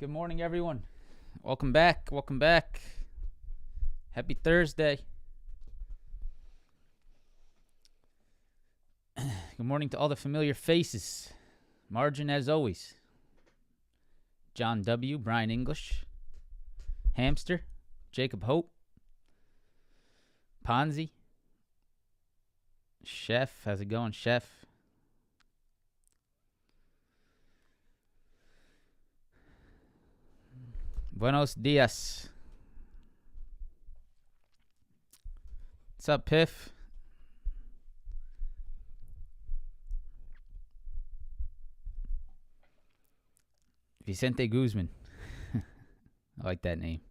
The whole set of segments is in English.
Good morning, everyone. Welcome back. Welcome back. Happy Thursday. Good morning to all the familiar faces. Margin, as always. John W., Brian English, Hamster, Jacob Hope, Ponzi, Chef. How's it going, Chef? Buenos dias. What's up, Piff? Vicente Guzman. I like that name.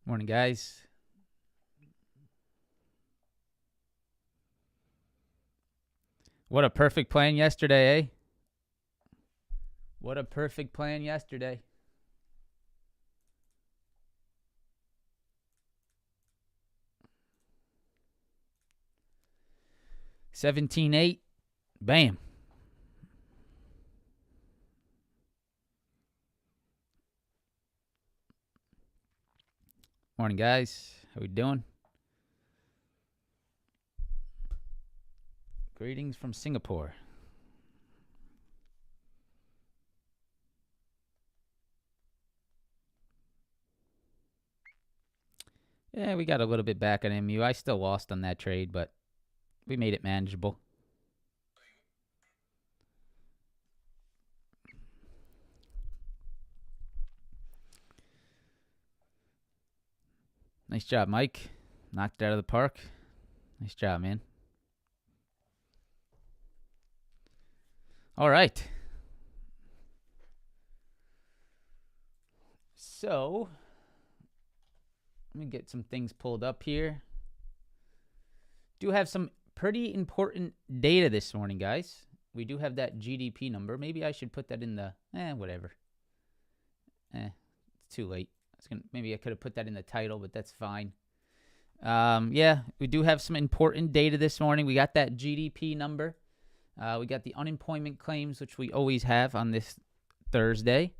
Morning, guys. What a perfect plan yesterday, eh? What a perfect plan yesterday. $17.8. Bam. Morning, guys. How we doing? Greetings from Singapore. Yeah, we got a little bit back on MU. I still lost on that trade, but we made it manageable. Nice job, Mike. Knocked it out of the park. Nice job, man. All right. So, let me get some things pulled up here. Do have some pretty important data this morning, guys. We do have that GDP number. Maybe I should put that in the, whatever. It's too late. Maybe I could have put that in the title, but that's fine. Yeah, we do have some important data this morning. We got that GDP number. We got the unemployment claims, which we always have on this Thursday.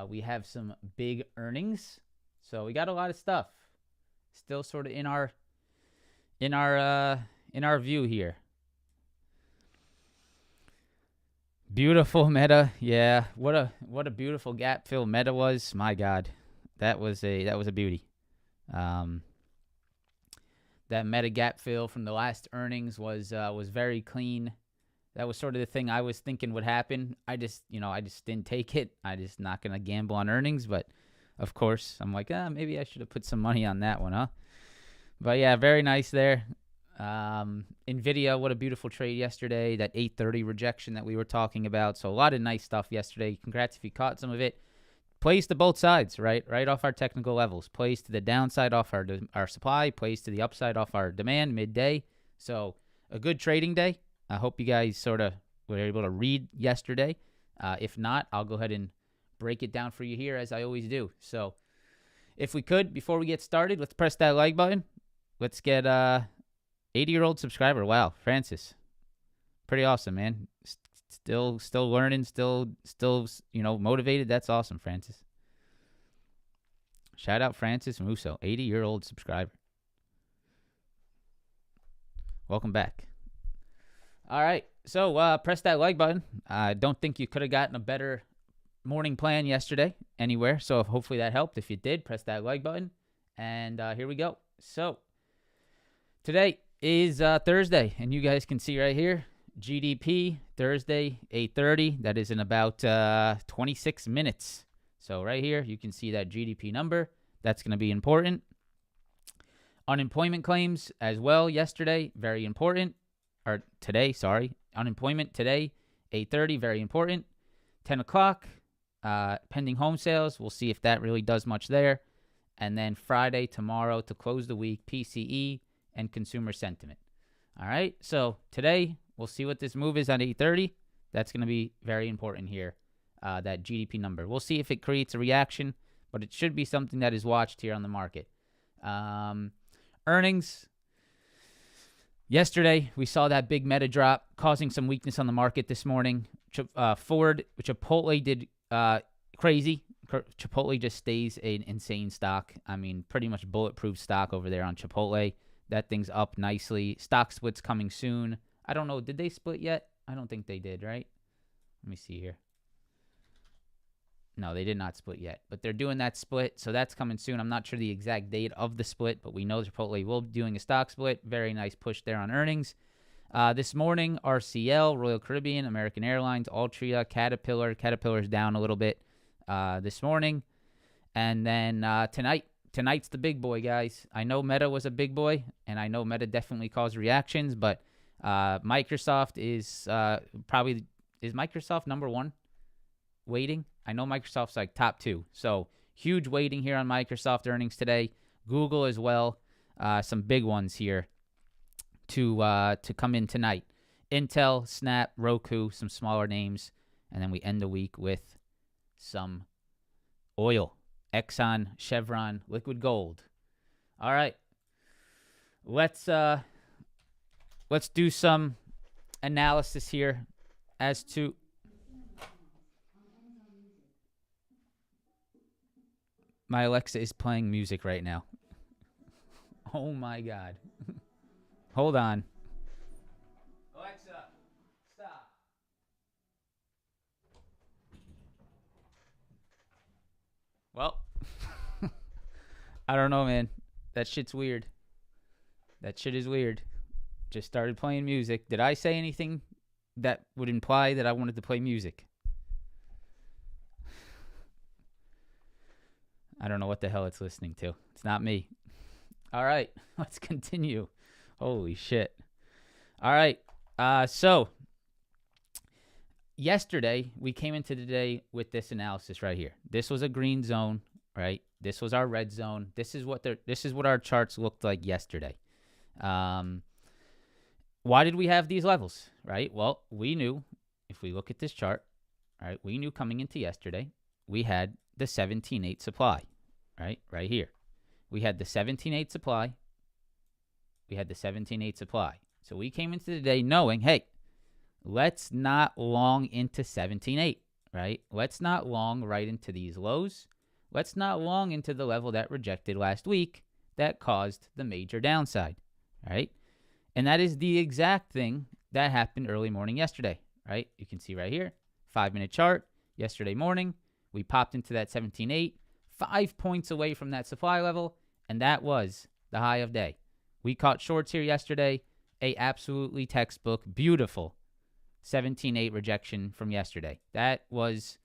We have some big earnings. So we got a lot of stuff. Still sort of in our view here. Beautiful Meta. Yeah, what a beautiful gap fill Meta was. My God. That was a beauty. That Meta gap fill from the last earnings was very clean. That was sort of the thing I was thinking would happen. I just didn't take it. I just not gonna gamble on earnings, but of course I'm like, maybe I should have put some money on that one, huh? But yeah, very nice there. Nvidia, what a beautiful trade yesterday. That 830 rejection that we were talking about. So a lot of nice stuff yesterday. Congrats if you caught some of it. Plays to both sides, right off our technical levels. Plays to the downside off our supply. Plays to the upside off our demand midday. So a good trading day. I hope you guys sort of were able to read yesterday. If not, I'll go ahead and break it down for you here as I always do. So if we could, before we get started, let's press that like button. Let's get 80-year-old subscriber. Wow, Francis. Pretty awesome, man. Still learning, still motivated. That's awesome, Francis. Shout out Francis Musso, 80-year-old subscriber. Welcome back. All right, so press that like button. I don't think you could have gotten a better morning plan yesterday anywhere, so hopefully that helped. If you did, press that like button, and here we go. So today is Thursday, and you guys can see right here, GDP, Thursday, 8:30. That is in about 26 minutes. So right here, you can see that GDP number. That's going to be important. Unemployment claims as well yesterday, very important. Or today, sorry. Unemployment today, 8:30, very important. 10 o'clock, pending home sales. We'll see if that really does much there. And then Friday, tomorrow, to close the week, PCE and consumer sentiment. All right, so today, we'll see what this move is on 8:30. That's going to be very important here, that GDP number. We'll see if it creates a reaction, but it should be something that is watched here on the market. Earnings. Yesterday, we saw that big meta drop causing some weakness on the market this morning. Chipotle did crazy. Chipotle just stays an insane stock. I mean, pretty much bulletproof stock over there on Chipotle. That thing's up nicely. Stock split's coming soon. I don't know. Did they split yet? I don't think they did, right? Let me see here. No, they did not split yet, but they're doing that split, so that's coming soon. I'm not sure the exact date of the split, but we know Chipotle will be doing a stock split. Very nice push there on earnings. This morning, RCL, Royal Caribbean, American Airlines, Altria, Caterpillar. Caterpillar's down a little bit this morning. And then tonight's the big boy, guys. I know Meta was a big boy, and I know Meta definitely caused reactions, but Microsoft is is Microsoft number one weighting? I know Microsoft's like top 2. So huge weighting here on Microsoft earnings today. Google as well. Some big ones here to come in tonight. Intel, Snap, Roku, some smaller names. And then we end the week with some oil. Exxon, Chevron, liquid gold. All right. Let's do some analysis here as to my Alexa is playing music right now. Oh my God. Hold on. Alexa, stop. Well, I don't know, man. That shit's weird. That shit is weird. Just started playing music. Did I say anything that would imply that I wanted to play music? I don't know what the hell it's listening to. It's not me. All right, let's continue. Holy shit. All right, so yesterday we came into the day with this analysis right here. This was a green zone, right? This was our red zone. This is what our charts looked like yesterday. Why did we have these levels, right? Well, we knew, if we look at this chart, right, we knew coming into yesterday, we had the 17.8 supply, right here. We had the 17.8 supply. We had the 17.8 supply. So we came into the day knowing, hey, let's not long into 17.8, right? Let's not long right into these lows. Let's not long into the level that rejected last week that caused the major downside, right? And that is the exact thing that happened early morning yesterday, right? You can see right here, 5-minute chart. Yesterday morning, we popped into that 17.8, 5 points away from that supply level, and that was the high of day. We caught shorts here yesterday, a absolutely textbook, beautiful 17.8 rejection from yesterday. That was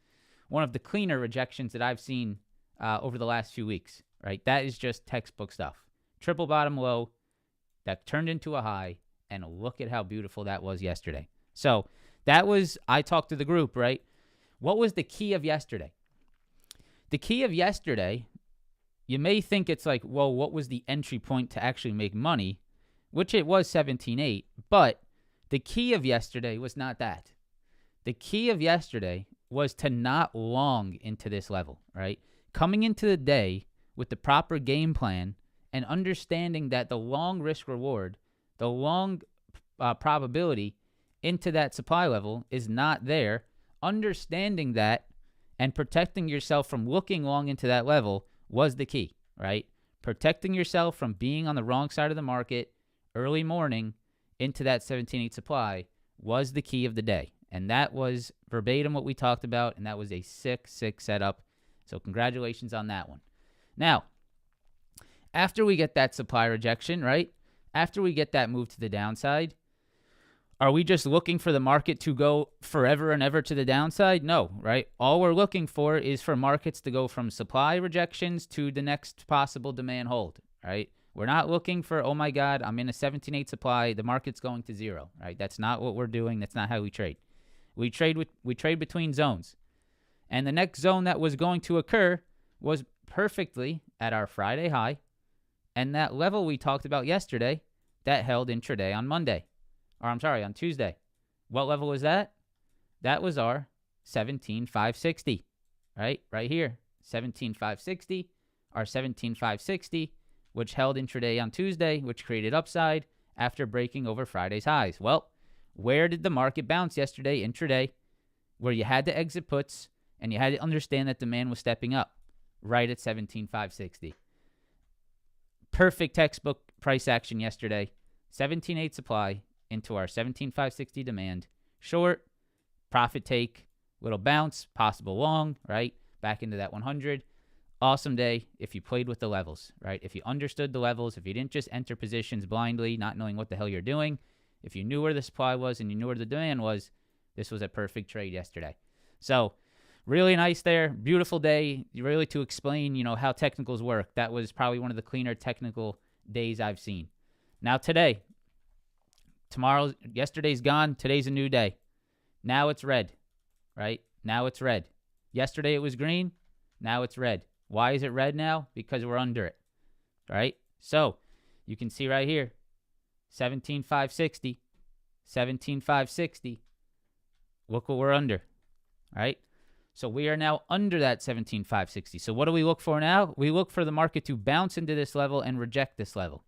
one of the cleaner rejections that I've seen over the last few weeks, right? That is just textbook stuff. Triple bottom low that turned into a high, and look at how beautiful that was yesterday. So that was, I talked to the group, right? What was the key of yesterday? The key of yesterday, you may think it's like, well, what was the entry point to actually make money? Which it was 17.8, but the key of yesterday was not that. The key of yesterday was to not long into this level, right? Coming into the day with the proper game plan and understanding that the long risk reward, the long probability into that supply level is not there. Understanding that and protecting yourself from looking long into that level was the key, right? Protecting yourself from being on the wrong side of the market early morning into that 17.8 supply was the key of the day. And that was verbatim what we talked about, and that was a sick setup. So congratulations on that one. Now, after we get that supply rejection, right? After we get that move to the downside, are we just looking for the market to go forever and ever to the downside? No, right? All we're looking for is for markets to go from supply rejections to the next possible demand hold, right? We're not looking for, oh my God, I'm in a 17.8 supply, the market's going to zero, right? That's not what we're doing. That's not how we trade. We trade between zones. And the next zone that was going to occur was perfectly at our Friday high, and that level we talked about yesterday that held intraday on Monday. Or I'm sorry, on Tuesday. What level was that? That was our 17,560, right? Right here, 17,560, our 17,560, which held intraday on Tuesday, which created upside, after breaking over Friday's highs. Well, where did the market bounce yesterday, intraday, where you had to exit puts and you had to understand that demand was stepping up? Right at 17,560. Perfect textbook price action yesterday. 17.8 supply into our 17,560 demand. Short, profit take, little bounce, possible long, right? Back into that 100. Awesome day if you played with the levels, right? If you understood the levels, if you didn't just enter positions blindly, not knowing what the hell you're doing, if you knew where the supply was and you knew where the demand was, this was a perfect trade yesterday. So really nice there. Beautiful day. Really to explain, how technicals work. That was probably one of the cleaner technical days I've seen. Now today, yesterday's gone. Today's a new day. Now it's red, right? Now it's red. Yesterday it was green. Now it's red. Why is it red now? Because we're under it, right? So you can see right here, 17,560, 17,560. Look what we're under, right? So we are now under that 17,560. So what do we look for now? We look for the market to bounce into this level and reject this level.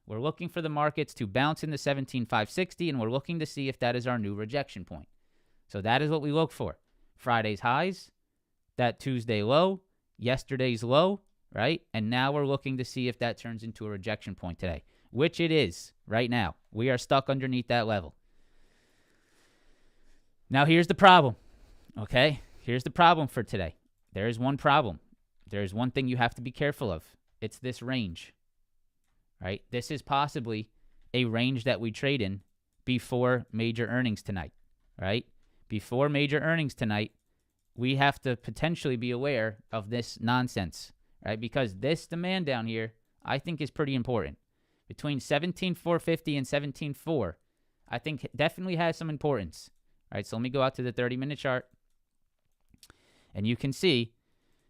We're looking for the markets to bounce into 17,560, and we're looking to see if that is our new rejection point. So that is what we look for. Friday's highs, that Tuesday low, yesterday's low, right? And now we're looking to see if that turns into a rejection point today, which it is right now. We are stuck underneath that level. Now here's the problem, okay? Here's the problem for today. There is one problem. There is one thing you have to be careful of. It's this range, right? This is possibly a range that we trade in before major earnings tonight, right? Before major earnings tonight, we have to potentially be aware of this nonsense, right? Because this demand down here, I think, is pretty important. Between 17,450 and 17,400, I think definitely has some importance. All right, so let me go out to the 30-minute chart. And you can see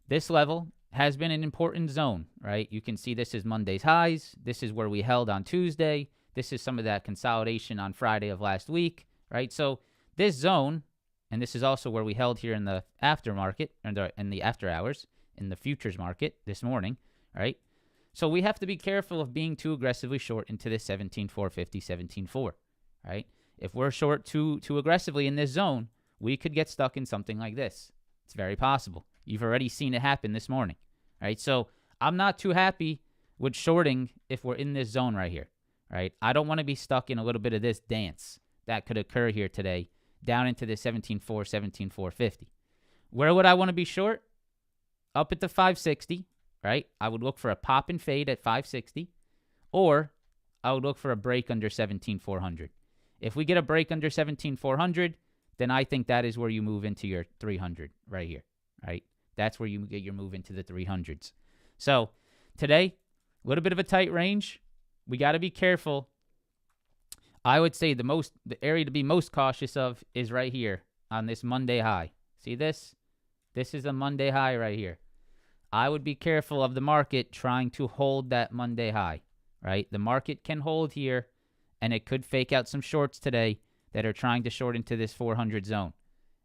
this level has been an important zone, right? You can see this is Monday's highs. This is where we held on Tuesday. This is some of that consolidation on Friday of last week, right? So this zone, and this is also where we held here in the aftermarket, in the after hours, in the futures market this morning, right? So we have to be careful of being too aggressively short into this 17,450, 17,400, right? If we're short too aggressively in this zone, we could get stuck in something like this. It's very possible. You've already seen it happen this morning, right? So I'm not too happy with shorting if we're in this zone right here, right? I don't want to be stuck in a little bit of this dance that could occur here today down into the 17,400, 17,450. Where would I want to be short? Up at the 560, right? I would look for a pop and fade at 560, or I would look for a break under 17,400. If we get a break under 17,400, then I think that is where you move into your 300 right here, right? That's where you get your move into the 300s. So today, a little bit of a tight range. We got to be careful. I would say the area to be most cautious of is right here on this Monday high. See this? This is a Monday high right here. I would be careful of the market trying to hold that Monday high, right? The market can hold here, and it could fake out some shorts today that are trying to short into this 400 zone.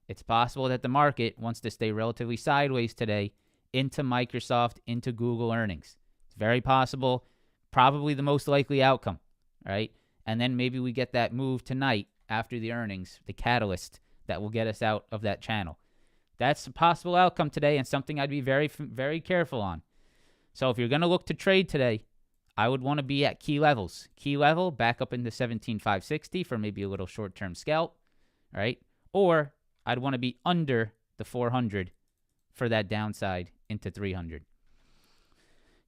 It's possible that the market wants to stay relatively sideways today into Microsoft, into Google earnings. It's very possible, probably the most likely outcome, right? And then maybe we get that move tonight after the earnings, the catalyst that will get us out of that channel. That's a possible outcome today and something I'd be very, very careful on. So if you're going to look to trade today, I would want to be at key levels. Key level, back up into 17,560 for maybe a little short-term scalp, right? Or I'd want to be under the 400 for that downside into 300.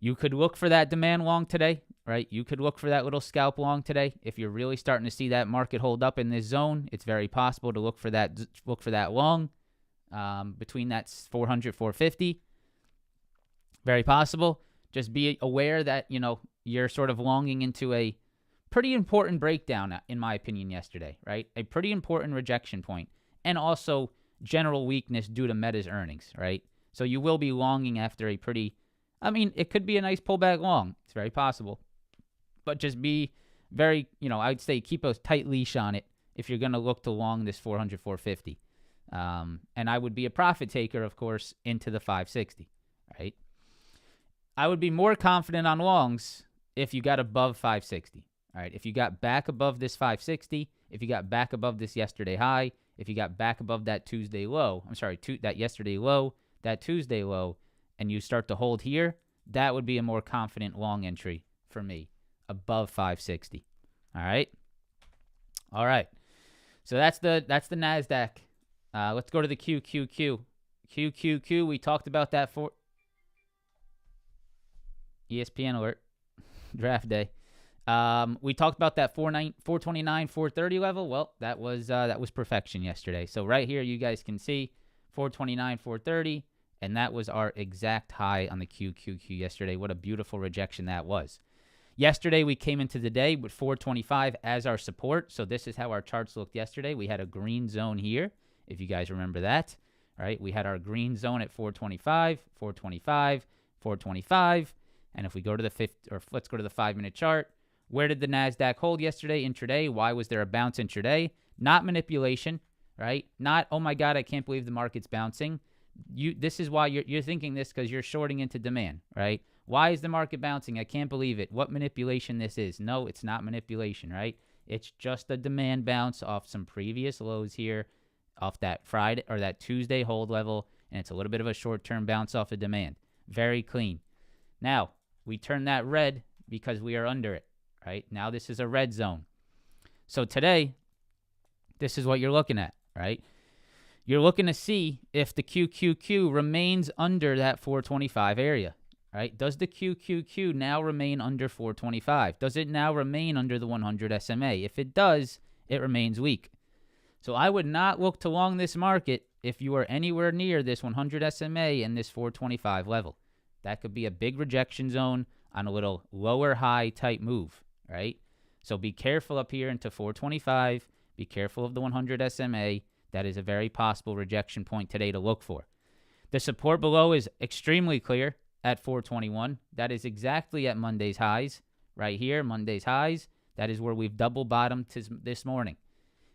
You could look for that demand long today, right? You could look for that little scalp long today. If you're really starting to see that market hold up in this zone, it's very possible to look for that long between that 400, 450. Very possible. Just be aware that, you're sort of longing into a pretty important breakdown, in my opinion, yesterday, right? A pretty important rejection point, and also general weakness due to Meta's earnings, right? So you will be longing after a pretty, it could be a nice pullback long. It's very possible. But just be very, I'd say keep a tight leash on it if you're going to look to long this 400, 450. And I would be a profit taker, of course, into the 560, right? I would be more confident on longs if you got above 560, All right, if you got back above this 560, if you got back above this yesterday high, if you got back above that Tuesday low, that yesterday low, that Tuesday low, and you start to hold here, that would be a more confident long entry for me, above 560. All right. All right. So that's the NASDAQ. Let's go to the QQQ. QQQ, we talked about that for ESPN alert, draft day. We talked about that 429, 430 level. Well, that was perfection yesterday. So right here, you guys can see 429, 430, and that was our exact high on the QQQ yesterday. What a beautiful rejection that was. Yesterday, we came into the day with 425 as our support. So this is how our charts looked yesterday. We had a green zone here, if you guys remember that. All right, we had our green zone at 425, 425, 425. And if we go to the let's go to the 5-minute chart. Where did the NASDAQ hold yesterday, intraday? Why was there a bounce intraday? Not manipulation, right? Not, oh my God, I can't believe the market's bouncing. This is why you're thinking this, because you're shorting into demand, right? Why is the market bouncing? I can't believe it. What manipulation this is? No, it's not manipulation, right? It's just a demand bounce off some previous lows here, off that Friday or that Tuesday hold level, and it's a little bit of a short-term bounce off of demand. Very clean. Now, we turn that red because we are under it, right? Now this is a red zone. So today, this is what you're looking at, right? You're looking to see if the QQQ remains under that 425 area, right? Does the QQQ now remain under 425? Does it now remain under the 100 SMA? If it does, it remains weak. So I would not look to long this market if you are anywhere near this 100 SMA and this 425 level. That could be a big rejection zone on a little lower high type move, right? So be careful up here into 425. Be careful of the 100 SMA. That is a very possible rejection point today to look for. The support below is extremely clear at 421. That is exactly at Monday's highs. Right here, Monday's highs. That is where we've double bottomed this morning.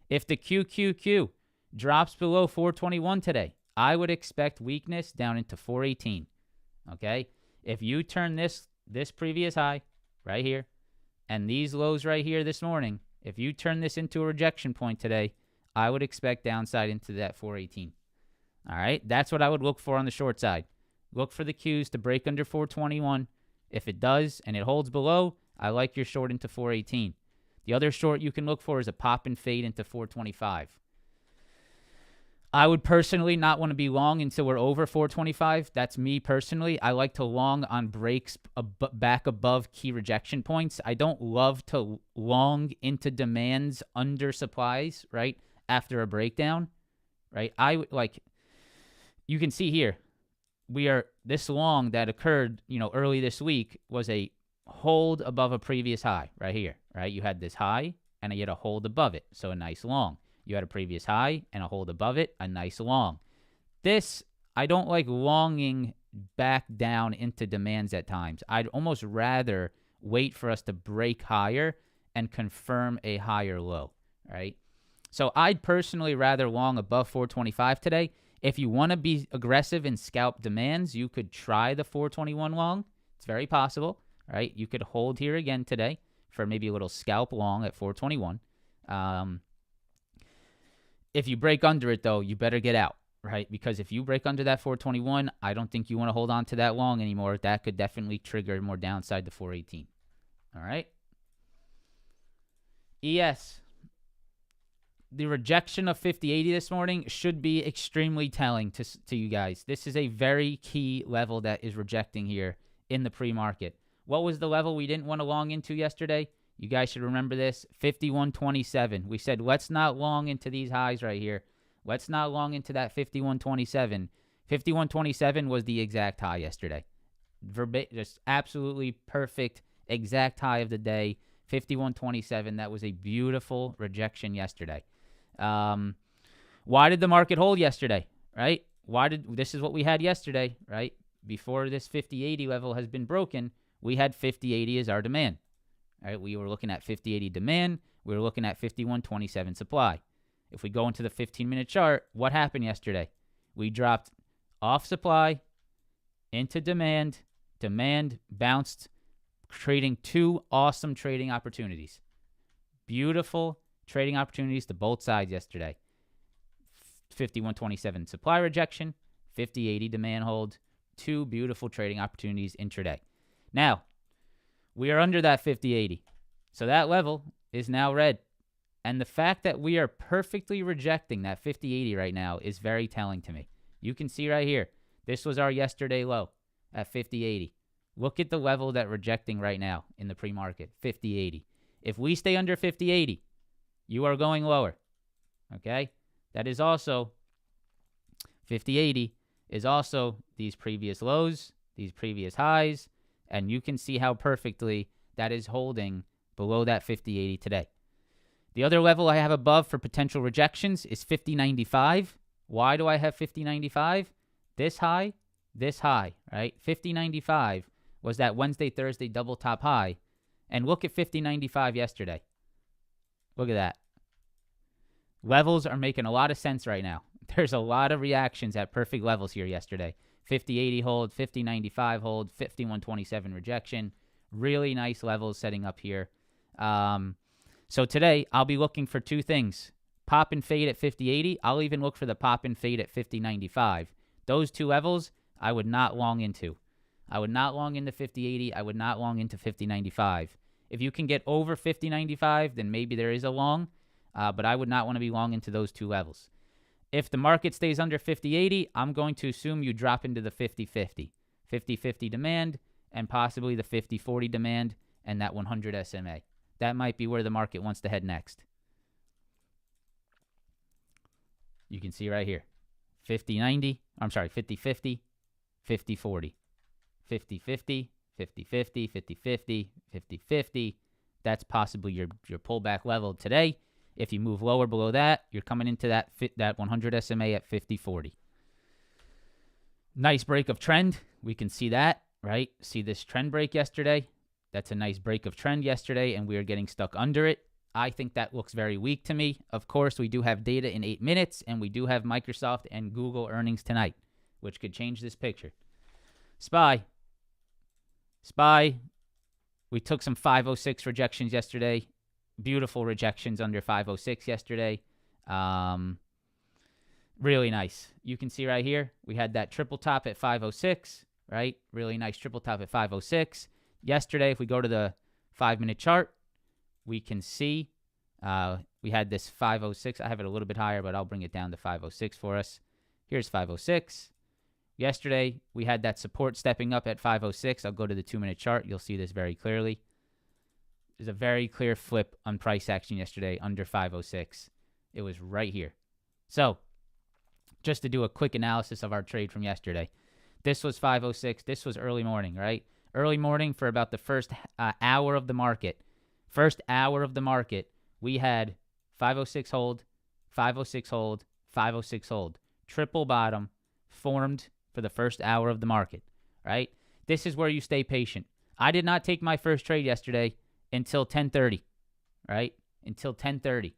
If the QQQ drops below 421 today, I would expect weakness down into 418. Okay? If you turn this previous high right here and these lows right here this morning, if you turn this into a rejection point today, I would expect downside into that 418. All right? That's what I would look for on the short side. Look for the Qs to break under 421. If it does and it holds below, I like your short into 418. The other short you can look for is a pop and fade into 425. I would personally not want to be long until we're over 425. That's me personally. I like to long on breaks back above key rejection points. I don't love to long into demands under supplies, right, after a breakdown, right? You can see here, we are this long that occurred, early this week was a hold above a previous high right here, right? You had this high and you had a hold above it, so a nice long. You had a previous high and a hold above it, a nice long. This, I don't like longing back down into demands at times. I'd almost rather wait for us to break higher and confirm a higher low, right? So I'd personally rather long above 425 today. If you want to be aggressive and scalp demands, you could try the 421 long. It's very possible, right? You could hold here again today for maybe a little scalp long at 421. If you break under it, though, you better get out, right? Because if you break under that 421, I don't think you want to hold on to that long anymore. That could definitely trigger more downside to 418. All right? ES. The rejection of 5080 this morning should be extremely telling to you guys. This is a very key level that is rejecting here in the pre-market. What was the level we didn't want to long into yesterday? You guys should remember this, 5127. We said, let's not long into these highs right here. Let's not long into that 5127. 5127 was the exact high yesterday. Just absolutely perfect, exact high of the day, 5127. That was a beautiful rejection yesterday. Why did the market hold yesterday, right? This is what we had yesterday, right? Before this 5080 level has been broken, we had 5080 as our demand. All right, we were looking at 5080 demand. We were looking at 5127 supply. If we go into the 15-minute chart, what happened yesterday? We dropped off supply into demand. Demand bounced, creating two awesome trading opportunities. Beautiful trading opportunities to both sides yesterday. 51.27 supply rejection, 50.80 demand hold. Two beautiful trading opportunities intraday. Now, we are under that 50.80. So that level is now red. And the fact that we are perfectly rejecting that 50.80 right now is very telling to me. You can see right here, this was our yesterday low at 50.80. Look at the level that rejecting right now in the pre-market, 50.80. If we stay under 50.80, you are going lower, okay? That is also, 50.80 is also these previous lows, these previous highs, and you can see how perfectly that is holding below that 50.80 today. The other level I have above for potential rejections is 50.95. Why do I have 50.95? This high, right? 50.95 was that Wednesday, Thursday double top high. And look at 50.95 yesterday. Look at that. Levels are making a lot of sense right now. There's a lot of reactions at perfect levels here yesterday. 50.80 hold, 50.95 hold, 51.27 rejection. Really nice levels setting up here. So today, I'll be looking for two things. Pop and fade at 50.80. I'll even look for the pop and fade at 50.95. Those two levels, I would not long into. I would not long into 50.80. I would not long into 50.95. If you can get over 50.95, then maybe there is a long, but I would not want to be long into those two levels. If the market stays under 50.80, I'm going to assume you drop into the 50.50. 50.50 demand and possibly the 50.40 demand and that 100 SMA. That might be where the market wants to head next. You can see right here. 50.90, I'm sorry, 50.50, 50.40. 50.50, 50.50, 50.50, 50.50. That's possibly your pullback level today. If you move lower below that, you're coming into that 100 SMA at 50.40. Nice break of trend. We can see that, right? See this trend break yesterday? That's a nice break of trend yesterday, and we are getting stuck under it. I think that looks very weak to me. Of course, we do have data in 8 minutes, and we do have Microsoft and Google earnings tonight, which could change this picture. SPY. We took some 506 rejections yesterday. Beautiful rejections under 506 yesterday. Really nice. You can see right here, we had that triple top at 506, right? Really nice triple top at 506. Yesterday, if we go to the 5-minute chart, we can see we had this 506. I have it a little bit higher, but I'll bring it down to 506 for us. Here's 506. Yesterday, we had that support stepping up at 506. I'll go to the 2-minute chart. You'll see this very clearly. There's a very clear flip on price action yesterday under 506. It was right here. So, just to do a quick analysis of our trade from yesterday. This was 506. This was early morning, right? Early morning for about the first hour of the market. First hour of the market, we had 506 hold, 506 hold, 506 hold. Triple bottom formed for the first hour of the market, right? This is where you stay patient. I did not take my first trade yesterday until 10:30, right? Until 10:30,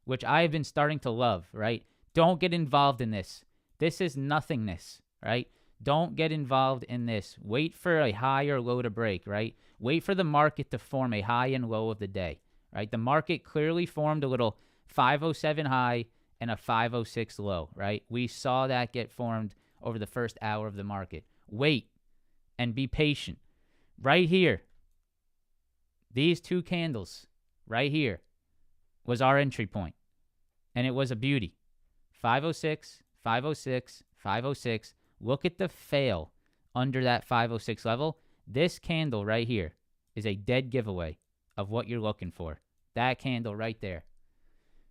which I have been starting to love, right? Don't get involved in this. This is nothingness, right? Don't get involved in this. Wait for a high or low to break, right? Wait for the market to form a high and low of the day, right? The market clearly formed a little 507 high and a 506 low, right? We saw that get formed over the first hour of the market. Wait and be patient. Right here, these two candles right here was our entry point, and it was a beauty. 506, 506, 506. Look at the fail under that 506 level. This candle right here is a dead giveaway of what you're looking for. That candle right there.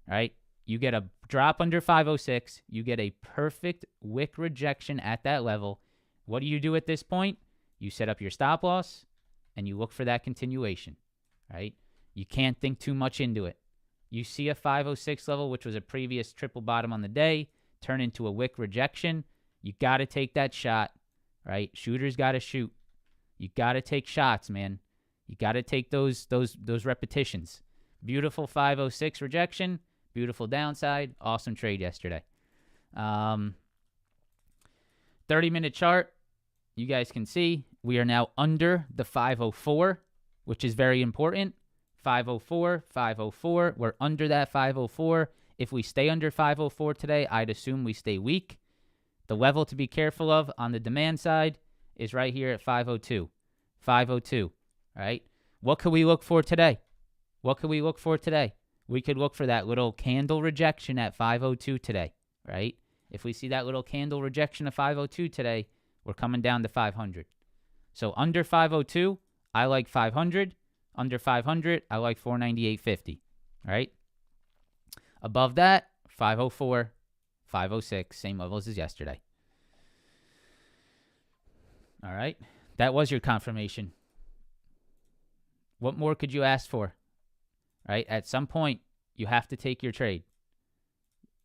All right? You get a drop under 506. You get a perfect wick rejection at that level. What do you do at this point? You set up your stop loss, and you look for that continuation. Right? You can't think too much into it. You see a 506 level, which was a previous triple bottom on the day, turn into a wick rejection. You got to take that shot, right? Shooters got to shoot. You got to take shots, man. You got to take those repetitions. Beautiful 506 rejection, beautiful downside, awesome trade yesterday. 30-minute chart, you guys can see we are now under the 504, which is very important. 504, 504. We're under that 504. If we stay under 504 today, I'd assume we stay weak. The level to be careful of on the demand side is right here at 502. 502, right? What could we look for today? What could we look for today? We could look for that little candle rejection at 502 today, right? If we see that little candle rejection of 502 today, we're coming down to 500. So under 502, I like 500. Under 500, I like 498.50, right? Above that, 504, 506, same levels as yesterday. All right, that was your confirmation. What more could you ask for, right? At some point, you have to take your trade.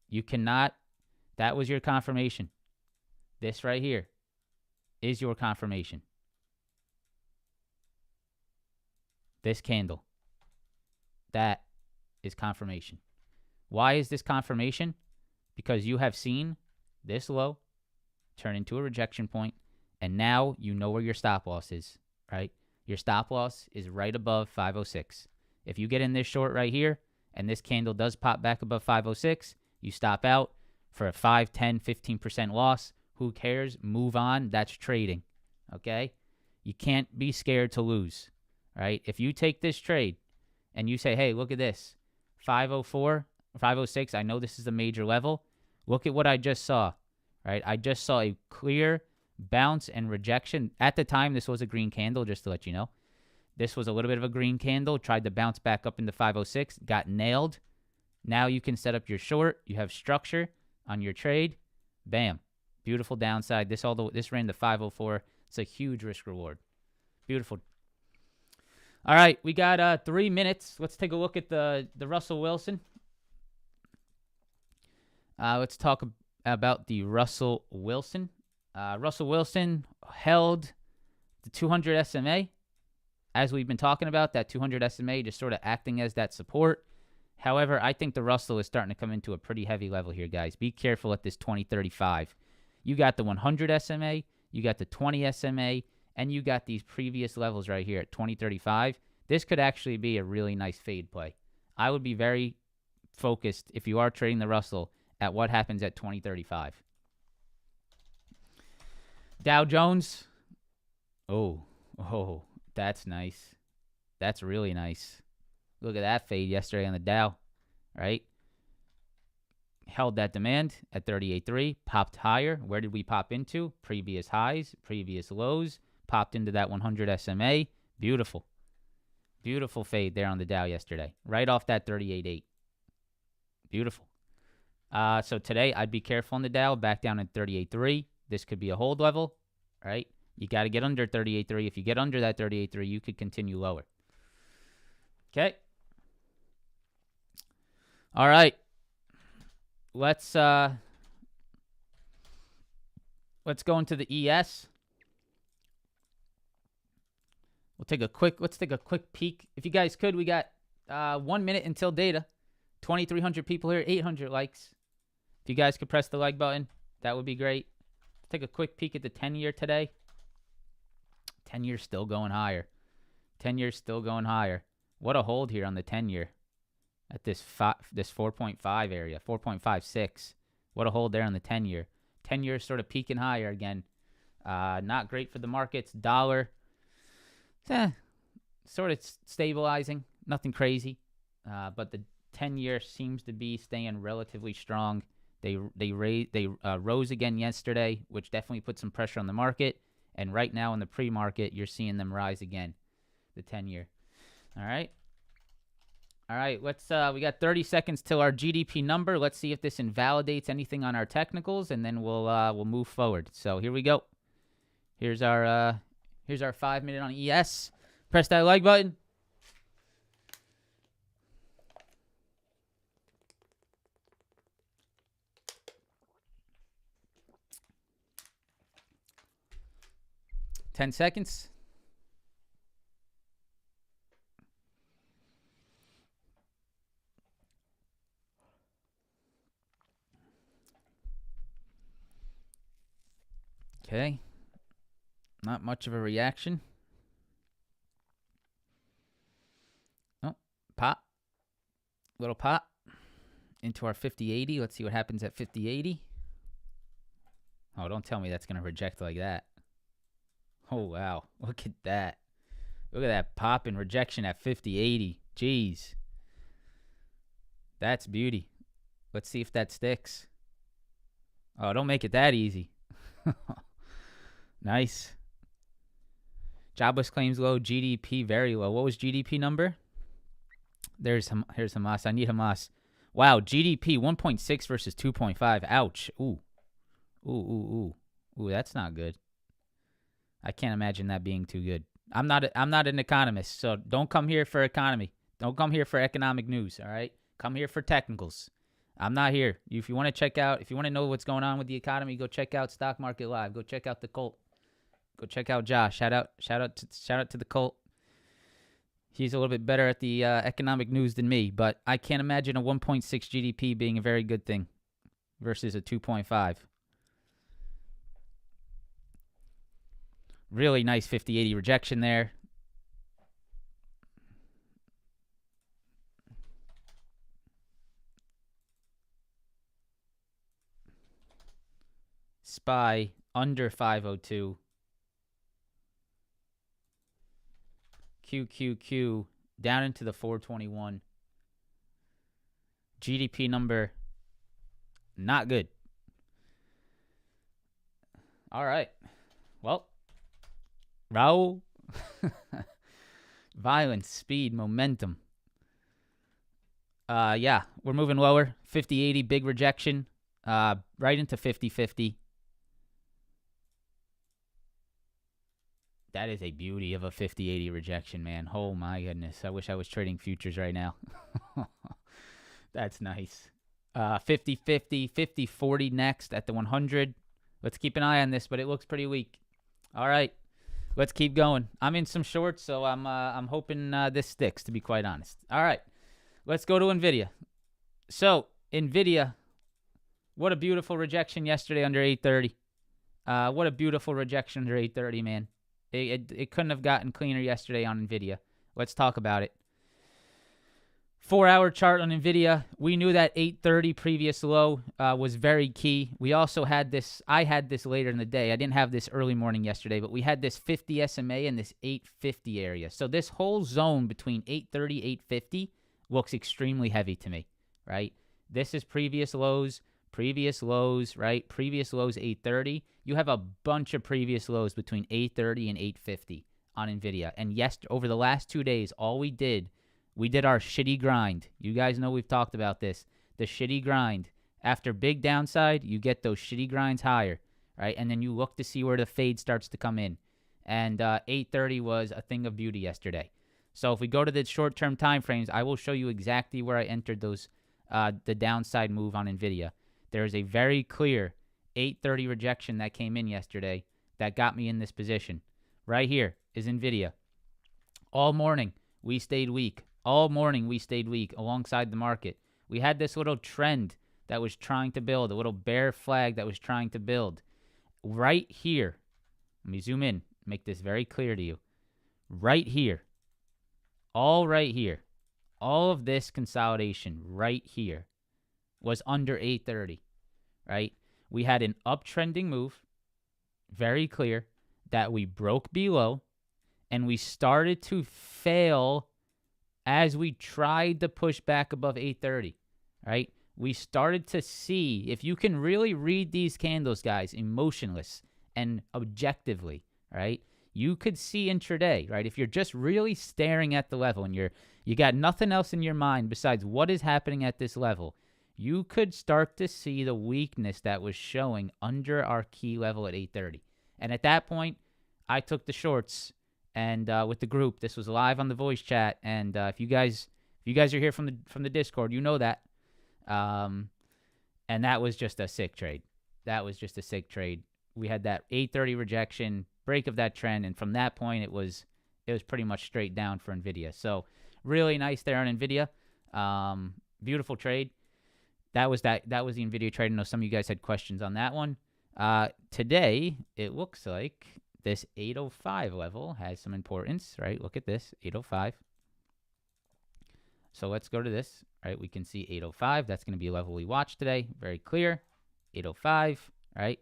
You cannot, that was your confirmation. This right here is your confirmation. This candle, that is confirmation. Why is this confirmation? Because you have seen this low turn into a rejection point, and now you know where your stop loss is, right? Your stop loss is right above 506. If you get in this short right here, and this candle does pop back above 506, you stop out for a 5, 10, 15% loss. Who cares? Move on. That's trading, okay? You can't be scared to lose, right? If you take this trade and you say, hey, look at this, 504, 506, I know this is a major level. Look at what I just saw, right? I just saw a clear bounce and rejection. At the time, this was a green candle, just to let you know. This was a little bit of a green candle, tried to bounce back up into 506, got nailed. Now you can set up your short. You have structure on your trade. Bam. Beautiful downside. This ran to 504. It's a huge risk reward. Beautiful. All right, we got 3 minutes. Let's take a look at the Russell Wilson. Let's talk about the Russell Wilson. Russell Wilson held the 200 SMA. As we've been talking about, that 200 SMA just sort of acting as that support. However, I think the Russell is starting to come into a pretty heavy level here, guys. Be careful at this 2035. You got the 100 SMA, you got the 20 SMA, and you got these previous levels right here at 2035. This could actually be a really nice fade play. I would be very focused, if you are trading the Russell, at what happens at 2035. Dow Jones. Oh, that's nice. That's really nice. Look at that fade yesterday on the Dow, right? Held that demand at 38.3, popped higher. Where did we pop into? Previous highs, previous lows, popped into that 100 SMA. Beautiful. Beautiful fade there on the Dow yesterday, right off that 38.8. Beautiful. So today, I'd be careful on the Dow, back down at 38.3. This could be a hold level, right? You got to get under 38.3. If you get under that 38.3, you could continue lower. Okay. All right. Let's go into the ES. Let's take a quick peek. If you guys could, we got 1 minute until data. 2,300 people here, 800 likes. If you guys could press the like button, that would be great. Take a quick peek at the 10-year today. 10 years still going higher. 10 years still going higher. What a hold here on the 10-year at this 4.5 area, 4.56. What a hold there on the 10-year. 10 years sort of peaking higher again. Not great for the markets. Dollar, sort of stabilizing. Nothing crazy. But the 10-year seems to be staying relatively strong. They rose again yesterday, which definitely put some pressure on the market. And right now in the pre-market, you're seeing them rise again, the 10-year. All right. Let's we got 30 seconds till our GDP number. Let's see if this invalidates anything on our technicals, and then we'll move forward. So here we go. Here's our 5 minute on ES. Press that like button. Ten seconds. Okay. Not much of a reaction. Oh, Pop. Little pop into our 5080. Let's see what happens at 5080. Oh, don't tell me that's going to reject like that. Oh, wow. Look at that. Look at that pop and rejection at 5080. Jeez. That's beauty. Let's see if that sticks. Oh, don't make it that easy. Nice. Jobless claims low, GDP very low. What was GDP number? Here's Hamas. I need Hamas. Wow, GDP 1.6 versus 2.5. Ouch. Ooh. Ooh, that's not good. I can't imagine that being too good. I'm not an economist, so don't come here for economy. Don't come here for economic news, all right? Come here for technicals. I'm not here. If you want to check out, if you want to know what's going on with the economy, go check out Stock Market Live. Go check out the Cult. Go check out Josh. Shout out to the Cult. He's a little bit better at the economic news than me, but I can't imagine a 1.6 GDP being a very good thing versus a 2.5. Really nice 50-80 rejection there. SPY under 502. QQQ down into the 421. GDP number not good. All right. Well, Raul. Violence, speed, momentum. Yeah, we're moving lower. 50-80, big rejection. Right into 50-50. That is a beauty of a 50-80 rejection, man. Oh, my goodness. I wish I was trading futures right now. That's nice. 50-50, 50-40 next at the 100. Let's keep an eye on this, but it looks pretty weak. All right. Let's keep going. I'm in some shorts, so I'm hoping this sticks, to be quite honest. All right. Let's go to Nvidia. So, Nvidia, what a beautiful rejection yesterday under 830. What a beautiful rejection under 830, man. It couldn't have gotten cleaner yesterday on Nvidia. Let's talk about it. 4-hour chart on Nvidia. We knew that 830 previous low was very key. We also had this. I had this later in the day. I didn't have this early morning yesterday, but we had this 50 SMA and this 850 area. So this whole zone between 830, 850 looks extremely heavy to me, right? This is previous lows, right? Previous lows 830. You have a bunch of previous lows between 830 and 850 on Nvidia. And yes, over the last 2 days, all we did our shitty grind. You guys know we've talked about this. The shitty grind. After big downside, you get those shitty grinds higher, right? And then you look to see where the fade starts to come in. And 830 was a thing of beauty yesterday. So if we go to the short-term time frames, I will show you exactly where I entered those the downside move on Nvidia. There is a very clear 830 rejection that came in yesterday that got me in this position. Right here is Nvidia. All morning, we stayed weak. All morning, we stayed weak alongside the market. We had this little trend that was trying to build, a little bear flag that was trying to build. Right here, let me zoom in, make this very clear to you. Right here, all right here, all of this consolidation right here was under 830, right? We had an uptrending move, very clear, that we broke below, and we started to fail as we tried to push back above 830, right? We started to see, if you can really read these candles, guys, emotionless and objectively, right? You could see intraday, right? If you're just really staring at the level and you got nothing else in your mind besides what is happening at this level, you could start to see the weakness that was showing under our key level at 830. And at that point, I took the shorts. And with the group, this was live on the voice chat. And if you guys are here from the Discord, you know that. And that was just a sick trade. We had that 830 rejection, break of that trend, and from that point, it was pretty much straight down for Nvidia. So really nice there on Nvidia. Beautiful trade. That was the Nvidia trade. I know some of you guys had questions on that one. Today, it looks like this 805 level has some importance, right? Look at this, 805. So let's go to this, right? We can see 805. That's going to be a level we watch today. Very clear. 805, right?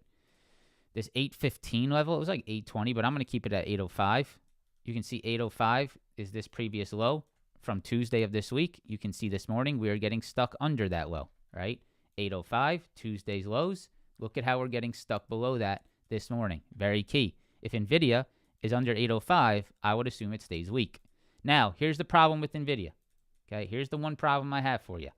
This 815 level, it was like 820, but I'm going to keep it at 805. You can see 805 is this previous low from Tuesday of this week. You can see this morning we are getting stuck under that low, right? 805, Tuesday's lows. Look at how we're getting stuck below that this morning. Very key. If Nvidia is under 805, I would assume it stays weak. Now, here's the problem with Nvidia. Okay, here's the one problem I have for you.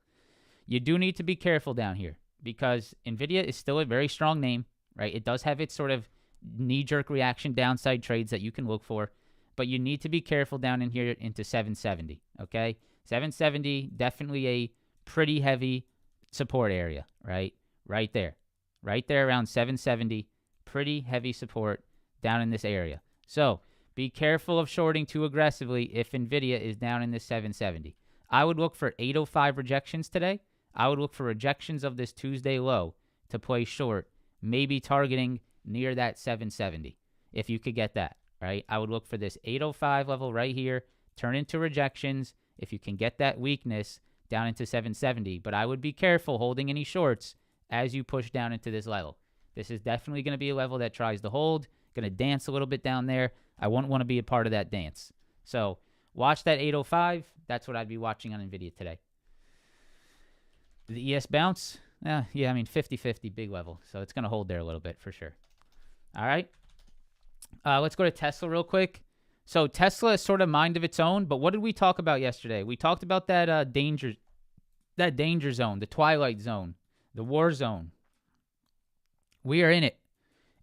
You do need to be careful down here because Nvidia is still a very strong name, right? It does have its sort of knee-jerk reaction downside trades that you can look for, but you need to be careful down in here into 770, okay? 770, definitely a pretty heavy support area, right? Right there around 770, pretty heavy support down in this area. So be careful of shorting too aggressively if Nvidia is down in this 770. I would look for 805 rejections today. I would look for rejections of this Tuesday low to play short, maybe targeting near that 770 if you could get that, right? I would look for this 805 level right here, turn into rejections if you can get that weakness down into 770. But I would be careful holding any shorts as you push down into this level. This is definitely going to be a level that tries to hold, going to dance a little bit down there. I wouldn't want to be a part of that dance. So watch that 805. That's what I'd be watching on Nvidia today. The ES bounce, yeah, I mean 50-50, big level. So it's going to hold there a little bit for sure. All right. Let's go to Tesla real quick. So Tesla is sort of mind of its own, but what did we talk about yesterday? We talked about that danger zone, the twilight zone, the war zone. We are in it.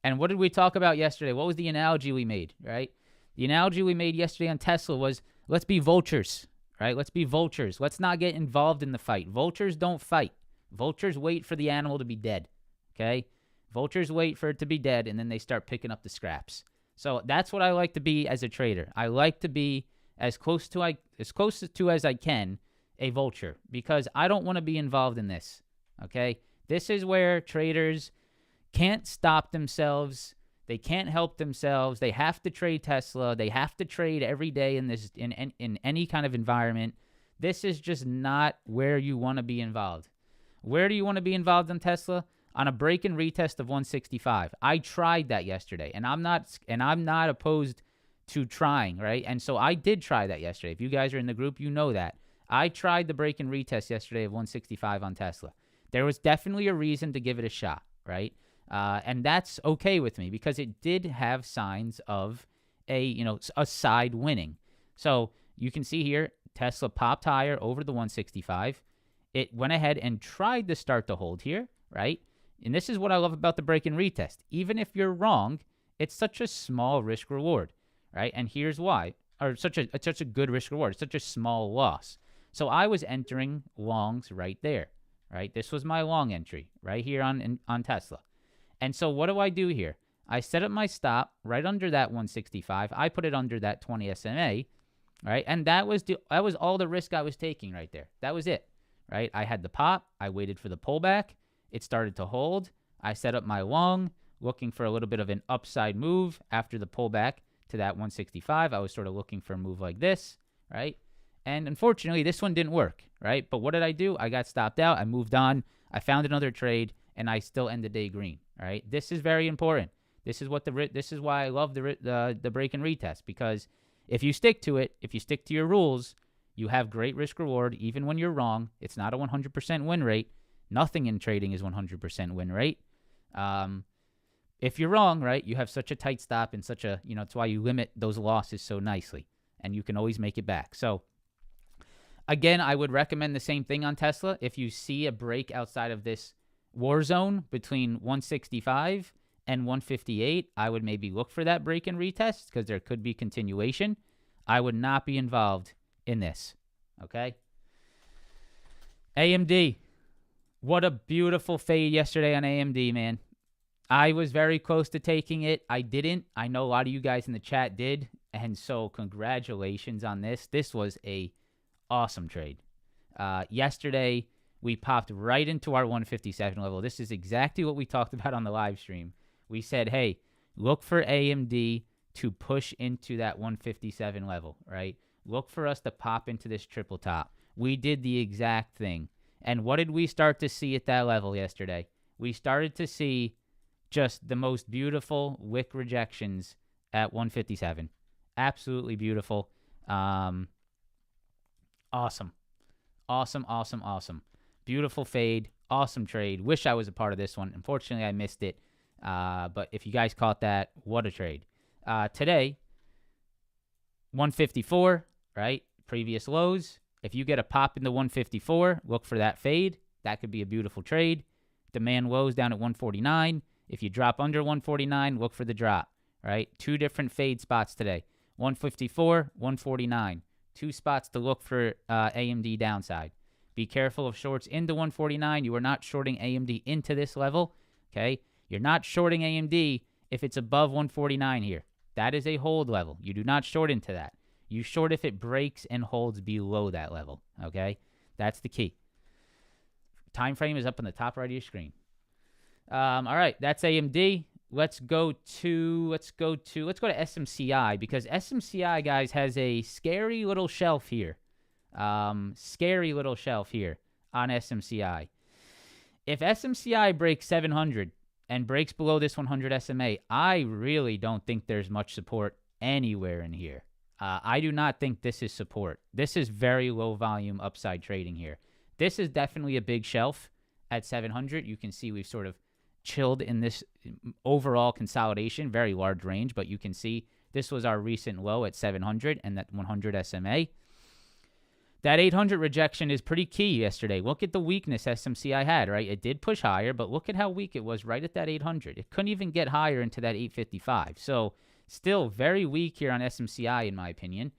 And what did we talk about yesterday? What was the analogy we made, right? The analogy we made yesterday on Tesla was let's be vultures, right? Let's be vultures. Let's not get involved in the fight. Vultures don't fight. Vultures wait for the animal to be dead, okay? Vultures wait for it to be dead, and then they start picking up the scraps. So that's what I like to be as a trader. I like to be as close to as I can a vulture because I don't want to be involved in this, okay? This is where traders can't stop themselves. They can't help themselves. They have to trade Tesla. They have to trade every day in this in any kind of environment. This is just not where you want to be involved. Where do you want to be involved in Tesla? On a break and retest of 165. I tried that yesterday, and I'm not opposed to trying, right? And so I did try that yesterday. If you guys are in the group, you know that. I tried the break and retest yesterday of 165 on Tesla. There was definitely a reason to give it a shot, right? And that's okay with me because it did have signs of a side winning. So you can see here, Tesla popped higher over the 165. It went ahead and tried to start to hold here, right? And this is what I love about the break and retest. Even if you're wrong, it's such a small risk reward, right? And here's why, or such a good risk reward. It's such a small loss. So I was entering longs right there, right? This was my long entry right here on Tesla. And so what do I do here? I set up my stop right under that 165. I put it under that 20 SMA, right? And that was all the risk I was taking right there. That was it, right? I had the pop. I waited for the pullback. It started to hold. I set up my long, looking for a little bit of an upside move after the pullback to that 165. I was sort of looking for a move like this, right? And unfortunately, this one didn't work, right? But what did I do? I got stopped out. I moved on. I found another trade, and I still end the day green, right? This is very important. This is why I love the break and retest, because if you stick to it, if you stick to your rules, you have great risk reward even when you're wrong. It's not a 100% win rate. Nothing in trading is 100% win rate. If you're wrong, right, you have such a tight stop and such a, it's why you limit those losses so nicely, and you can always make it back. So again, I would recommend the same thing on Tesla. If you see a break outside of this war zone between 165 and 158, I would maybe look for that break and retest because there could be continuation. I would not be involved in this, okay? AMD. What a beautiful fade yesterday on AMD, man. I was very close to taking it. I didn't. I know a lot of you guys in the chat did, and so congratulations on this. This was a awesome trade. Yesterday, we popped right into our 157 level. This is exactly what we talked about on the live stream. We said, hey, look for AMD to push into that 157 level, right? Look for us to pop into this triple top. We did the exact thing. And what did we start to see at that level yesterday? We started to see just the most beautiful wick rejections at 157. Absolutely beautiful. Awesome. Awesome, awesome, awesome. Beautiful fade. Awesome trade. Wish I was a part of this one. Unfortunately, I missed it. But if you guys caught that, what a trade. Today, 154, right? Previous lows. If you get a pop in the 154, look for that fade. That could be a beautiful trade. Demand lows down at 149. If you drop under 149, look for the drop, right? Two different fade spots today. 154, 149. Two spots to look for AMD downside. Be careful of shorts into 149. You are not shorting AMD into this level, okay? You're not shorting AMD if it's above 149 here. That is a hold level. You do not short into that. You short if it breaks and holds below that level, okay? That's the key. Time frame is up on the top right of your screen. All right, that's AMD. Let's go to SMCI, because SMCI, guys, has a scary little shelf here. Scary little shelf here on SMCI. If SMCI breaks 700 and breaks below this 100 SMA, I really don't think there's much support anywhere in here. I do not think this is support. This is very low volume upside trading here. This is definitely a big shelf at 700. You can see we've sort of chilled in this overall consolidation, very large range, but you can see this was our recent low at 700 and that 100 SMA. That 800 rejection is pretty key yesterday. Look at the weakness SMCI had, right? It did push higher, but look at how weak it was right at that 800. It couldn't even get higher into that 855. So still very weak here on SMCI, in my opinion.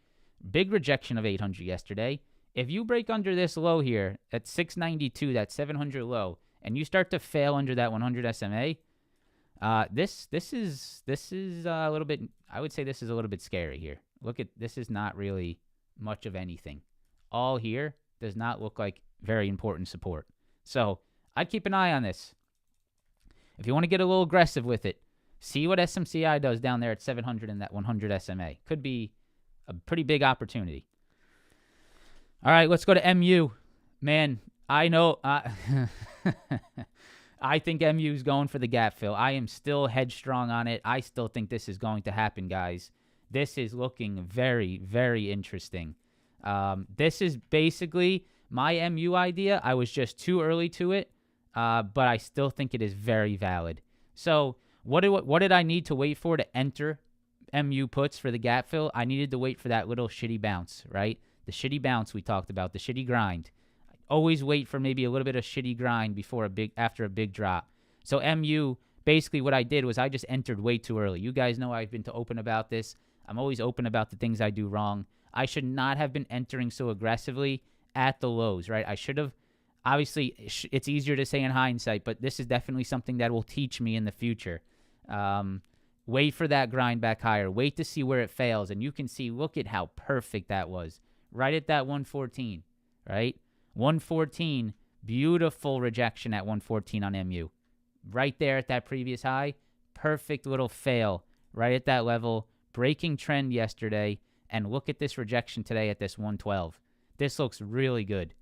Big rejection of 800 yesterday. If you break under this low here at 692, that 700 low, and you start to fail under that 100 SMA, this is a little bit, I would say this is a little bit scary here. Look at, this is not really much of anything. All here does not look like very important support. So I'd keep an eye on this. If you want to get a little aggressive with it, see what SMCI does down there at 700 and that 100 SMA. Could be a pretty big opportunity. All right, let's go to MU. Man, I know. I think MU is going for the gap fill. I am still headstrong on it. I still think this is going to happen, guys. This is looking very, very interesting. This is basically my MU idea. I was just too early to it, but I still think it is very valid. So what did I need to wait for to enter MU puts for the gap fill? I needed to wait for that little shitty bounce, right? The shitty bounce we talked about, the shitty grind. Always wait for maybe a little bit of shitty grind after a big drop. So MU, basically what I did was I just entered way too early. You guys know I've been open about this. I'm always open about the things I do wrong. I should not have been entering so aggressively at the lows, right? I should have. Obviously, it's easier to say in hindsight, but this is definitely something that will teach me in the future. Wait for that grind back higher. Wait to see where it fails. And you can see, look at how perfect that was. Right at that 114, right? 114, beautiful rejection at 114 on MU. Right there at that previous high, perfect little fail right at that level. Breaking trend yesterday, and look at this rejection today at this 112. This looks really good.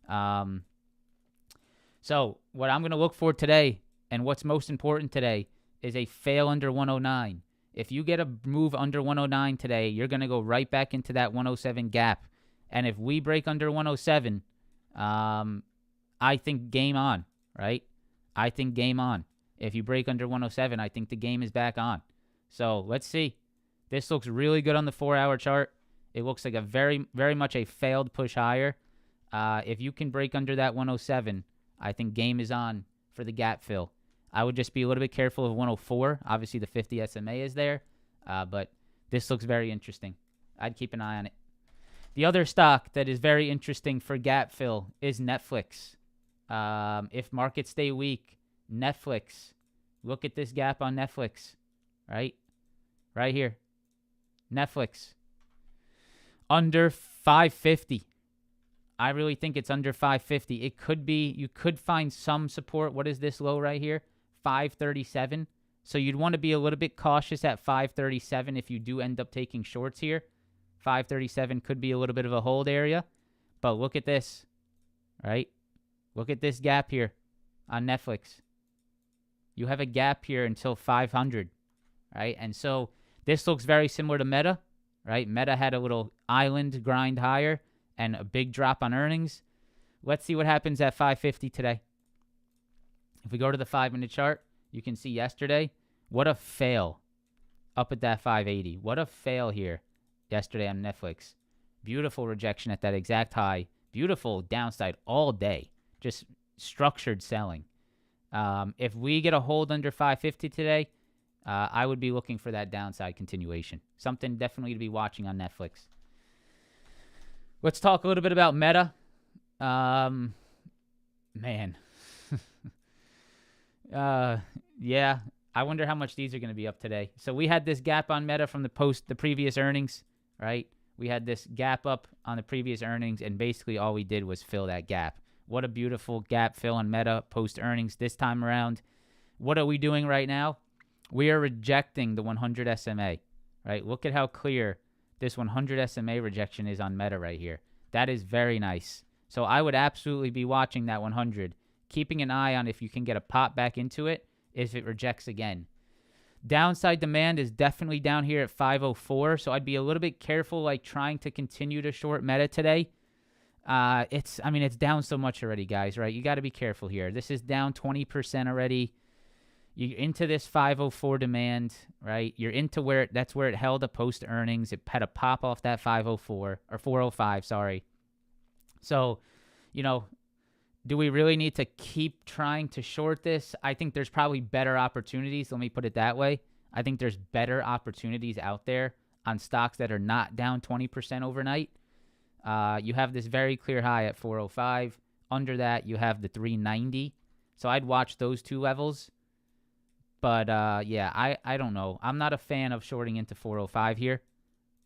So what I'm going to look for today, and what's most important today, is a fail under 109. If you get a move under 109 today, you're going to go right back into that 107 gap. And if we break under 107, I think game on, right? I think game on. If you break under 107, I think the game is back on. So let's see. This looks really good on the 4-hour chart. It looks like a very, very much a failed push higher. If you can break under that 107, I think game is on for the gap fill. I would just be a little bit careful of 104. Obviously, the 50 SMA is there, but this looks very interesting. I'd keep an eye on it. The other stock that is very interesting for gap fill is Netflix. If markets stay weak, Netflix. Look at this gap on Netflix, right? Right here. Netflix. Under 550. I really think it's under 550. It could be, you could find some support. What is this low right here? 537. So you'd want to be a little bit cautious at 537 if you do end up taking shorts here. 537 could be a little bit of a hold area. But look at this, right? Look at this gap here on Netflix. You have a gap here until 500, right? And so this looks very similar to Meta, right? Meta had a little island grind higher and a big drop on earnings. Let's see what happens at 550 today. If we go to the 5-minute chart, you can see yesterday, what a fail up at that 580. What a fail here yesterday on Netflix. Beautiful rejection at that exact high. Beautiful downside all day. Just structured selling. If we get a hold under 550 today, I would be looking for that downside continuation. Something definitely to be watching on Netflix. Let's talk a little bit about Meta. Man. Yeah, I wonder how much these are going to be up today. So we had this gap on Meta from the previous earnings, right? We had this gap up on the previous earnings, and basically all we did was fill that gap. What a beautiful gap fill on Meta post-earnings this time around. What are we doing right now? We are rejecting the 100 SMA, right? Look at how clear this 100 SMA rejection is on Meta right here. That is very nice. So I would absolutely be watching that 100, keeping an eye on if you can get a pop back into it if it rejects again. Downside demand is definitely down here at 504, so I'd be a little bit careful like trying to continue to short Meta today. It's down so much already, guys, right? You got to be careful here. This is down 20% already. You're into this 504 demand, right? You're into that's where it held a post earnings. It had a pop off that 504 or 405, sorry. So, do we really need to keep trying to short this? I think there's probably better opportunities. Let me put it that way. I think there's better opportunities out there on stocks that are not down 20% overnight. You have this very clear high at 405. Under that, you have the 390. So I'd watch those two levels. But, yeah, I don't know. I'm not a fan of shorting into 405 here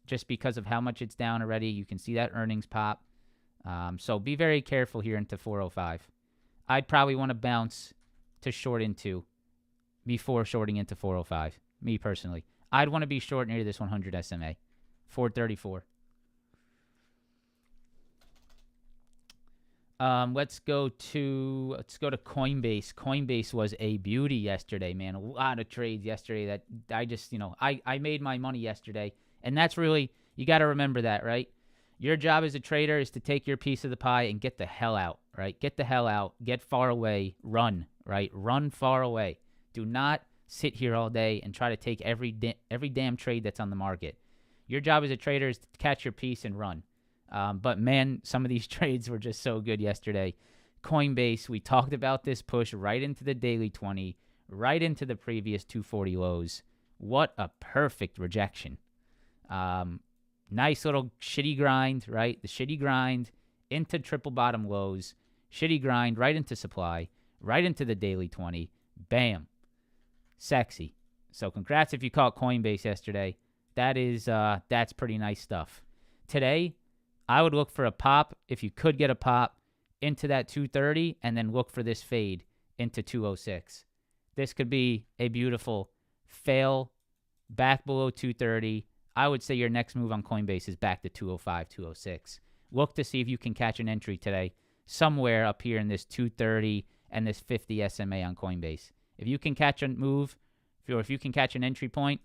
just because of how much it's down already. You can see that earnings pop. So be very careful here into 405. I'd probably want to bounce to short into before shorting into 405, me personally. I'd want to be short near this 100 SMA, 434. Let's go to Coinbase. Coinbase was a beauty yesterday, man. A lot of trades yesterday that I just, I made my money yesterday. And that's really, you got to remember that, right? Your job as a trader is to take your piece of the pie and get the hell out, right? Get the hell out. Get far away. Run, right? Run far away. Do not sit here all day and try to take every damn trade that's on the market. Your job as a trader is to catch your piece and run. But, man, some of these trades were just so good yesterday. Coinbase, we talked about this push right into the daily 20, right into the previous 240 lows. What a perfect rejection. Nice little shitty grind, right? The shitty grind into triple bottom lows. Shitty grind right into supply, right into the daily 20. Bam. Sexy. So congrats if you caught Coinbase yesterday. That's pretty nice stuff. Today, I would look for a pop, if you could get a pop, into that 230 and then look for this fade into 206. This could be a beautiful fail back below 230. I would say your next move on Coinbase is back to 205, 206. Look to see if you can catch an entry today somewhere up here in this 230 and this 50 SMA on Coinbase. If you can catch a move, or if you can catch an entry point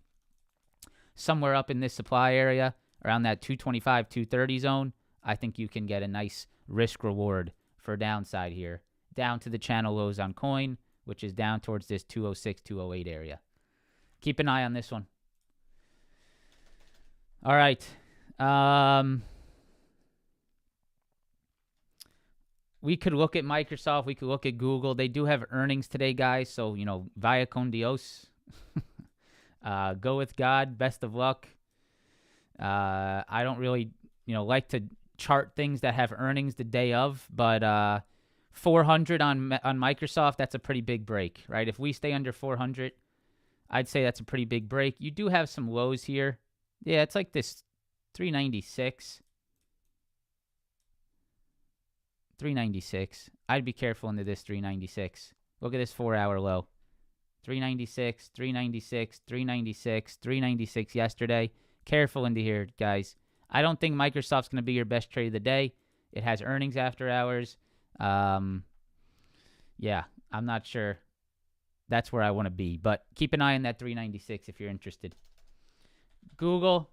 somewhere up in this supply area, around that 225, 230 zone, I think you can get a nice risk reward for downside here. Down to the channel lows on Coin, which is down towards this 206, 208 area. Keep an eye on this one. All right. We could look at Microsoft. We could look at Google. They do have earnings today, guys. So, vaya con Dios. Go with God. Best of luck. I don't really, like to chart things that have earnings the day of, but 400 on Microsoft, that's a pretty big break, right? If we stay under 400, I'd say that's a pretty big break. You do have some lows here. Yeah, it's like this 396. 396. I'd be careful into this 396. Look at this 4-hour low. 396, 396, 396, 396 yesterday. Careful into here, guys. I don't think Microsoft's going to be your best trade of the day. It has earnings after hours. Yeah, I'm not sure that's where I want to be, but keep an eye on that 396 if you're interested. Google.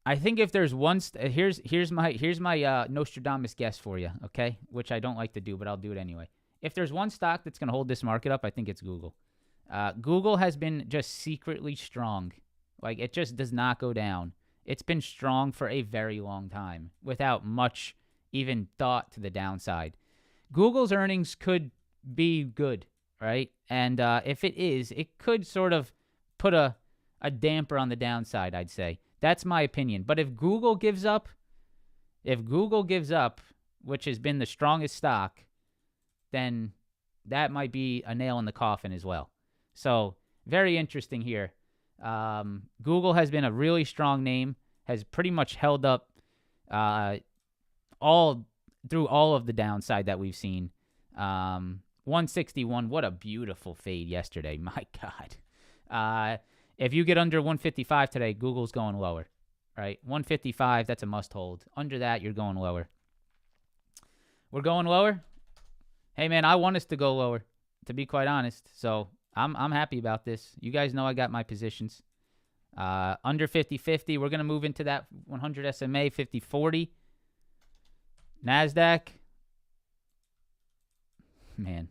I think if there's one, here's my Nostradamus guess for you, okay? Which I don't like to do, but I'll do it anyway. If there's one stock that's going to hold this market up, I think it's Google. Google has been just secretly strong. Like, it just does not go down. It's been strong for a very long time without much even thought to the downside. Google's earnings could be good, right? And if it is, it could sort of put a damper on the downside, I'd say. That's my opinion. But if Google gives up, which has been the strongest stock, then that might be a nail in the coffin as well. So very interesting here. Google has been a really strong name, has pretty much held up all of the downside that we've seen. 161, what a beautiful fade yesterday. My God. If you get under 155 today, Google's going lower, right? 155, that's a must hold. Under that, you're going lower. We're going lower? Hey, man, I want us to go lower, to be quite honest. So I'm happy about this. You guys know I got my positions. Under 50-50, we're going to move into that 100 SMA, 50-40. NASDAQ. Man.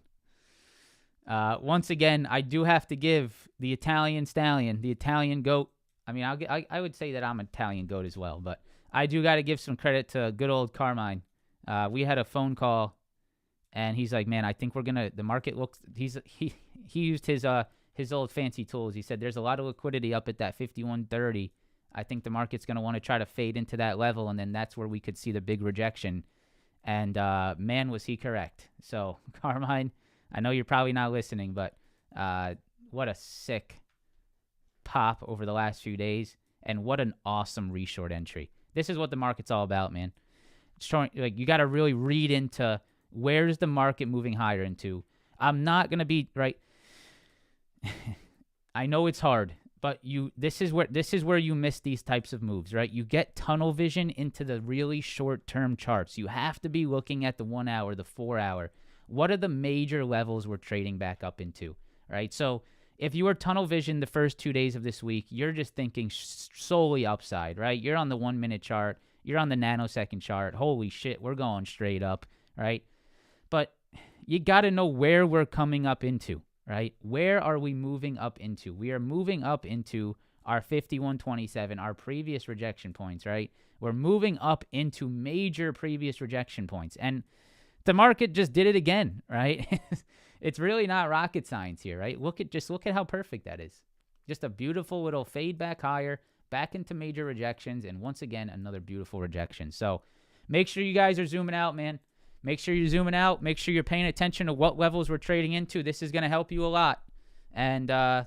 Once again, I do have to give the Italian stallion, the Italian goat. I mean, I would say that I'm an Italian goat as well, but I do got to give some credit to good old Carmine. We had a phone call, and he's like, "Man, I think we're gonna. The market looks." He used his old fancy tools. He said, "There's a lot of liquidity up at that 51.30. I think the market's gonna want to try to fade into that level, and then that's where we could see the big rejection." And man, was he correct. So Carmine, I know you're probably not listening, but what a sick pop over the last few days, and what an awesome reshort entry. This is what the market's all about, man. It's showing, like, you got to really read into where's the market moving higher into. I'm not gonna be right. I know it's hard, but this is where you miss these types of moves, right? You get tunnel vision into the really short-term charts. You have to be looking at the 1 hour, the 4 hour. What are the major levels we're trading back up into, right? So if you were tunnel vision the first 2 days of this week, you're just thinking solely upside, right? You're on the 1 minute chart. You're on the nanosecond chart. Holy shit, we're going straight up, right? But you got to know where we're coming up into, right? Where are we moving up into? We are moving up into our 51.27, our previous rejection points, right? We're moving up into major previous rejection points. And the market just did it again, right? It's really not rocket science here, right? Look at how perfect that is. Just a beautiful little fade back higher, back into major rejections, and once again, another beautiful rejection. So make sure you guys are zooming out, man. Make sure you're zooming out. Make sure you're paying attention to what levels we're trading into. This is going to help you a lot. And there's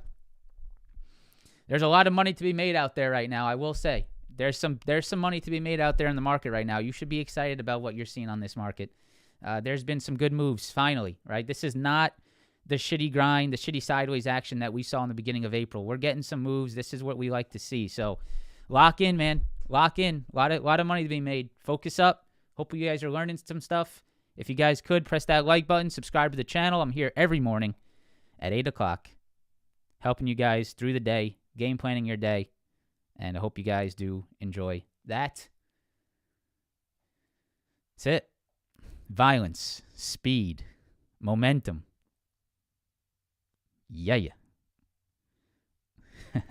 a lot of money to be made out there right now, I will say. There's some money to be made out there in the market right now. You should be excited about what you're seeing on this market. There's been some good moves, finally, right? This is not the shitty grind, the shitty sideways action that we saw in the beginning of April. We're getting some moves. This is what we like to see. So lock in, man. Lock in. A lot of money to be made. Focus up. Hope you guys are learning some stuff. If you guys could, press that like button, subscribe to the channel. I'm here every morning at 8 o'clock helping you guys through the day, game planning your day, and I hope you guys do enjoy that. That's it. Violence, speed, momentum. Yeah.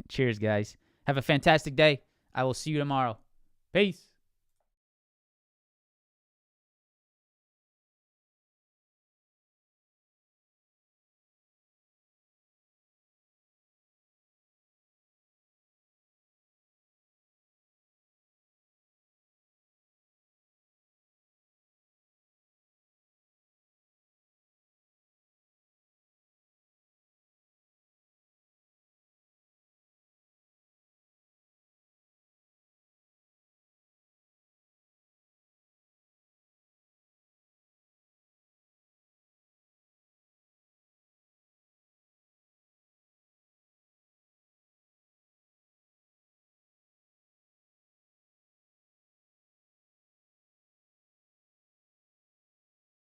Cheers, guys. Have a fantastic day. I will see you tomorrow. Peace.